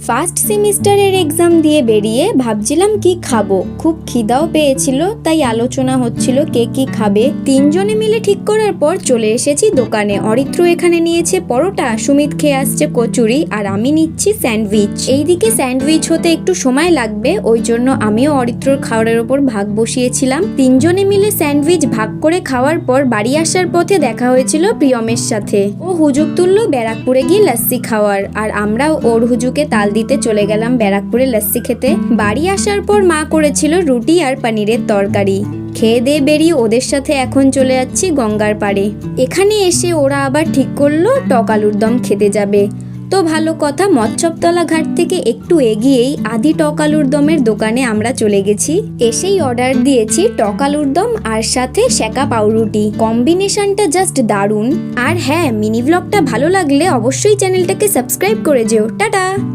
First সেমিস্টারের exam দিয়ে বেরিয়ে ভাবছিলাম কি খাবো, খুব খিদাও পেয়েছিল, তাই আলোচনা হচ্ছিল কে কি খাবে। তিনজনে মিলে ঠিক করার পর চলে এসেছি দোকানে। অরিত্র এখানে নিয়েছে পরোটা, সুমিত খেয়ে আসছে কচুরি, আর আমি নিচ্ছি স্যান্ডউইচ। এইদিকে স্যান্ডউইচ হতে একটু সময় লাগবে, ওই জন্য আমিও অরিত্রর খাবারের ওপর ভাগ বসিয়েছিলাম। তিনজনে মিলে স্যান্ডউইচ ভাগ করে খাওয়ার পর বাড়ি আসার পথে দেখা হয়েছিল প্রিয়মের সাথে। ও হুজুক তুললো ব্যারাকপুরে গিয়ে লস্যি খাওয়ার, আর আমরাও ওর হুজুকে তাল দিতে চলে গেলাম ব্যারাকপুরে লস্যি খেতে। বাড়ি আসার পর মা করেছিল রুটি আর পনিরের তরকারি। খেয়ে দিয়ে বেরিয়ে ওদের সাথে এখন চলে যাচ্ছি গঙ্গার পাড়ে। এখানে এসে ওরা আবার ঠিক করলো টক আলুর দম খেতে যাবে। তো ভালো কথা, মৎস্যতলা ঘাট থেকে একটু এগিয়েই আদি টক আলুর দমের দোকানে আমরা চলে গেছি। এসেই অর্ডার দিয়েছি টক আলুর দম আর সাথে সেকা পাউরুটি। কম্বিনেশনটা জাস্ট দারুণ। আর হ্যাঁ, মিনি ব্লগটা ভালো লাগলে অবশ্যই চ্যানেলটাকে সাবস্ক্রাইব করে যেও। টাটা।